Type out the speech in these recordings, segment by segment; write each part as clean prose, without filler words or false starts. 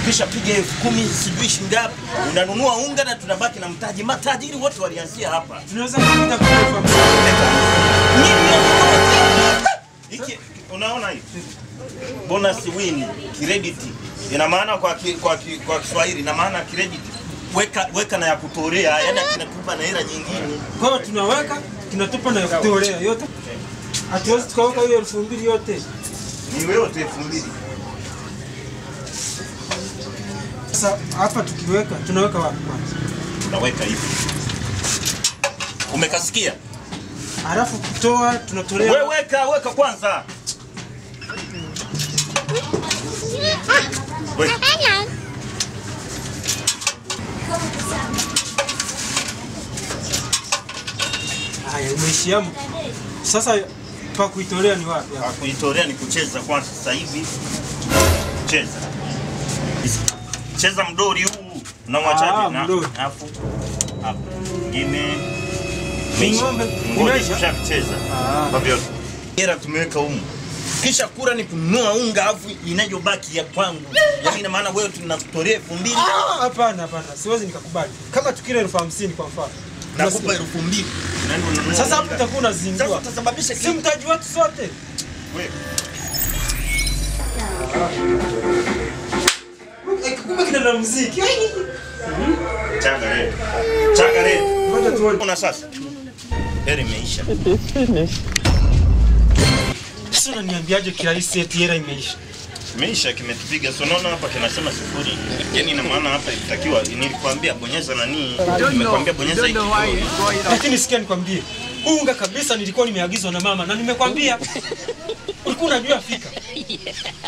Kisha piga 10,000 sijui shingapi. Unanunua unga na tunabaki na mtaji. Matajiri wote walianzia hapa. Tunaweza kupita kwa elfu Hiki unaona hii? Bonus win credit. Ina maana kwa Kiswahili ina maana credit. Weka na ya kutolea, yani tunakupa na hela nyingine. Kwa hiyo tunaweka, tunatupa na ya kutolea yote. Hatuwezi tukaweka hiyo 2,000 yote. Ni yote 2,000. Sasa hapa tukiweka, tunaweka wapi kwanza? Tunaweka hivi. Umekasikia? Alafu kutoa tunatolea. Wewe weka kwanza. Weka. Haya, umeshiamu. Sasa pa kuitolea ni wapi hapa? Pa kuitolea ni kucheza kwanza sasa hivi. Cheza mdori huu na mwachaji na afu hapo. Nyingine ngoja kucheza. Kwa hivyo hela tumeweka humu. Kisha kura ni kununua unga afu inayobaki ya kwangu. Yaani ina maana wewe tunakutolea 2,000. Hapana. Siwezi nikakubali. Kama tukile 50,000 kwa mfano. Nakupa 2,000. Sasa hapo utakuwa unazindua. Sasa utasababisha si mtaji wetu sote. Wewe. Kumbe kina muziki. Chaga leo. Ngoja tuone. Una sasa. Heri imeisha. Sasa unaniambiaje kirahisi eti hela imeisha? Imeisha kimetupiga. So naona hapa kinasema 0. Yaani ina maana hapa itakiwa nilikwambia bonyeza nani? Nimekwambia bonyeza hiki. Lakini sikia nikwambie. Unga kabisa nilikuwa nimeagizwa na mama na nimekwambia. Ulikuwa unajua fika.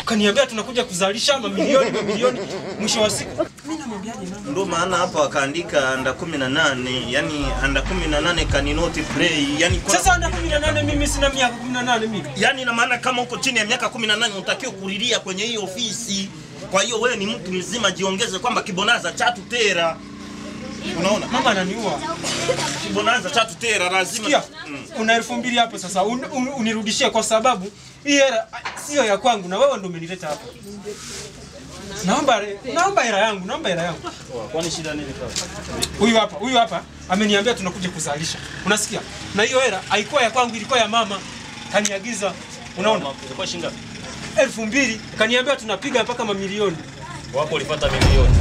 Ukaniambia tunakuja kuzalisha mamilioni mwisho wa siku. Mimi namwambiaje mama? Ndio maana hapa wakaandika under 18, yani under 18 cannot play. Yani sasa under 18 mimi sina miaka 18 mimi. Yani ina maana kama uko chini ya miaka 18 unatakiwa kulilia kwenye hii ofisi. Kwa hiyo wewe ni mtu mzima, jiongeze kwamba kibonaza chatu tera. Unaona? Mama ananiua. Kibonaza chatu tera lazima. Kuna 2,000 hapo sasa unirudishie kwa sababu hii hela sio ya kwangu na wewe ndio umenileta hapa. Naomba hela yangu. Kwani shida nini sasa? Huyu hapa ameniambia tunakuja kuzalisha. Unasikia? Na hiyo hela haikuwa ya kwangu, ilikuwa ya mama. Kaniagiza. Unaona? Ilikuwa shilingi ngapi? 2,000. Kaniambia tunapiga mpaka mamilioni. Wako ulipata milioni.